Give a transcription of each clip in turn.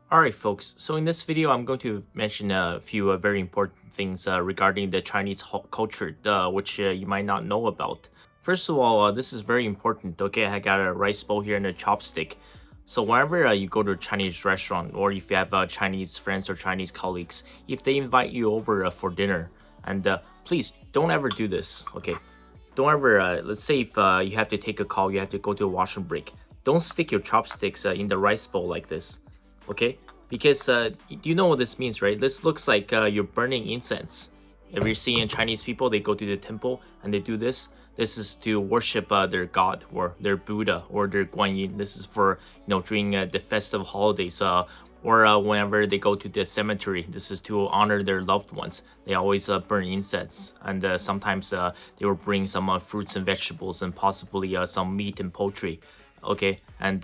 Alright folks, so in this video I'm going to mention a few very important things regarding the Chinese culture which you might not know about. First of all, this is very important. Okay, I got a rice bowl here and a chopstick. So whenever you go to a Chinese restaurant, or if you have Chinese friends or Chinese colleagues, if they invite you over for dinner, and please don't ever do this. Okay, don't ever, let's say if you have to take a call, you have to go to a washroom break, don't stick your chopsticks in the rice bowl like this. Okay, because you know what this means, right? This looks like you're burning incense. If you're seeing Chinese people, they go to the temple and they do this. This is to worship their god or their Buddha or their Guan Yin. This is for, during the festive holidays or whenever they go to the cemetery. This is to honor their loved ones. They always burn incense, and sometimes they will bring some fruits and vegetables and possibly some meat and poultry. Okay, and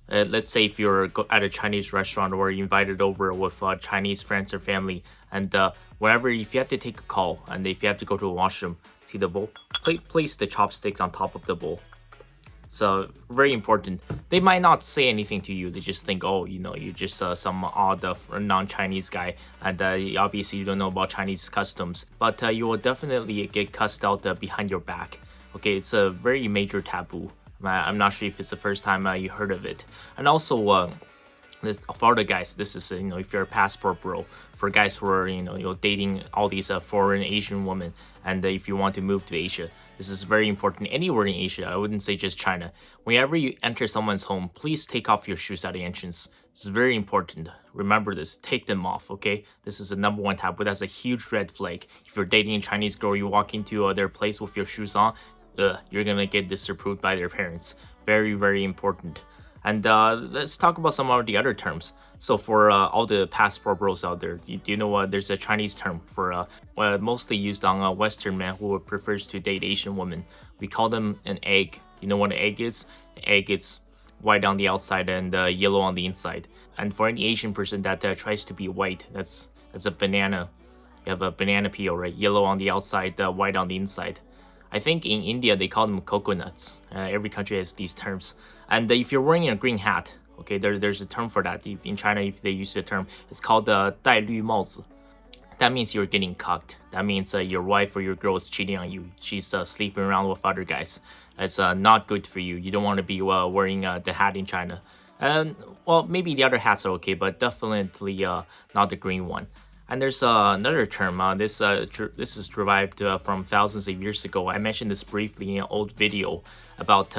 let's say if you're at a Chinese restaurant or invited over with Chinese friends or family, and wherever, if you have to take a call and if you have to go to a washroom, see the bowl, place the chopsticks on top of the bowl. So very important. They might not say anything to you. They just think, oh, you're just some odd non-Chinese guy, and obviously you don't know about Chinese customs. But you will definitely get cussed out behind your back. Okay, it's a very major taboo. I'm not sure if it's the first time you heard of it. And also, for the guys, this is if you're a passport bro, for guys who are dating all these foreign Asian women, and if you want to move to Asia, this is very important. Anywhere in Asia, I wouldn't say just China. Whenever you enter someone's home, please take off your shoes at the entrance. It's very important. Remember this. Take them off. Okay, this is the #1 taboo. That's a huge red flag. If you're dating a Chinese girl, you walk into their place with your shoes on, you're gonna get disapproved by their parents. Very, very important. And let's talk about some of the other terms. So for all the passport bros out there, do you know there's a Chinese term for mostly used on a Western man who prefers to date Asian women. We call them an egg. You know what an egg is? An egg is white on the outside and yellow on the inside. And for any Asian person that tries to be white, that's a banana. You have a banana peel, right? Yellow on the outside, white on the inside. I think in India they call them coconuts. Every country has these terms. And if you're wearing a green hat, okay, there's a term for that. In China, if they use the term, it's called 戴绿帽子. That means you're getting cucked. That means your wife or your girl is cheating on you. She's sleeping around with other guys. That's not good for you. You don't want to be wearing the hat in China. And well, maybe the other hats are okay, but definitely not the green one. And there's another term. This is derived from thousands of years ago. I mentioned this briefly in an old video about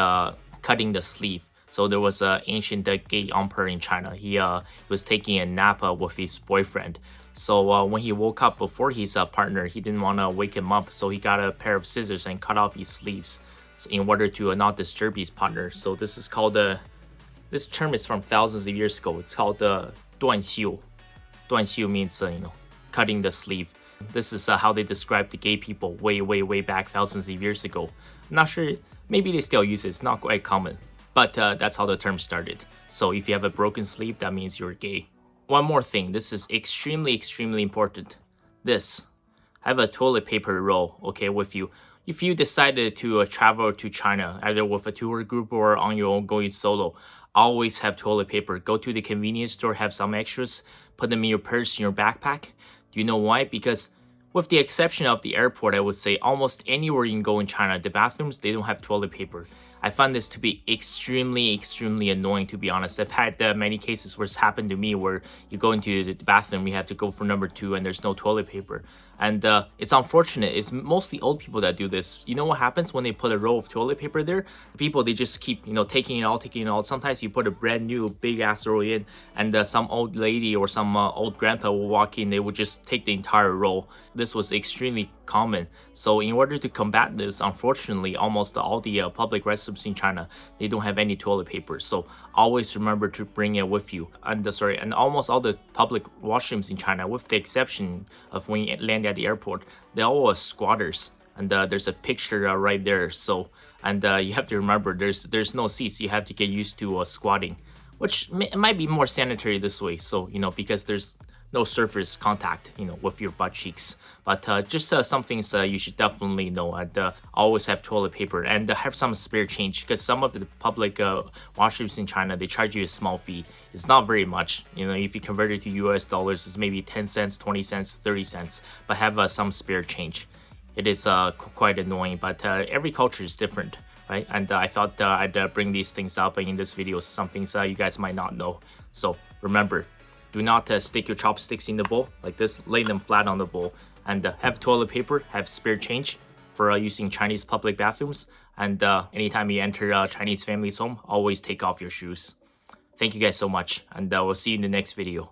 cutting the sleeve. So there was an ancient gay emperor in China. He was taking a nap with his boyfriend. So when he woke up before his partner, he didn't want to wake him up. So he got a pair of scissors and cut off his sleeves in order to not disturb his partner. So this is called this term is from thousands of years ago. It's called 断袖. 断袖 means cutting the sleeve. This is how they described the gay people way back thousands of years ago. I'm not sure, maybe they still use it. It's not quite common, but that's how the term started. So if you have a broken sleeve, that means you're gay. One more thing, this is extremely important. This, have a toilet paper roll, okay, with you. If you decided to travel to China, either with a tour group or on your own going solo, always have toilet paper. Go to the convenience store, have some extras, put them in your purse, in your backpack. Do you know why? Because with the exception of the airport, I would say almost anywhere you can go in China, the bathrooms, they don't have toilet paper. I find this to be extremely annoying, to be honest. I've had many cases where it's happened to me where you go into the bathroom, you have to go for number 2 and there's no toilet paper. And it's unfortunate. It's mostly old people that do this. You know what happens when they put a roll of toilet paper there? The people, they just keep, taking it all. Sometimes you put a brand new big ass roll in, and some old lady or some old grandpa will walk in. They would just take the entire roll. This was extremely common. So in order to combat this, unfortunately, almost all the public restrooms in China, they don't have any toilet paper. So always remember to bring it with you. And almost all the public washrooms in China, with the exception of when you land at the airport, they're all squatters. And there's a picture right there. So, and you have to remember, there's no seats. You have to get used to squatting, which might be more sanitary this way. So because there's no surface contact, with your butt cheeks. But just some things you should definitely know. And always have toilet paper and have some spare change, because some of the public washrooms in China, they charge you a small fee. It's not very much. If you convert it to US dollars, it's maybe 10 cents, 20 cents, 30 cents. But have some spare change. It is quite annoying, but every culture is different, right? And I thought I'd bring these things up in this video, some things you guys might not know. So remember, do not stick your chopsticks in the bowl like this. Lay them flat on the bowl, and have toilet paper, have spare change for using Chinese public bathrooms. And anytime you enter a Chinese family's home, always take off your shoes. Thank you guys so much, and we'll see you in the next video.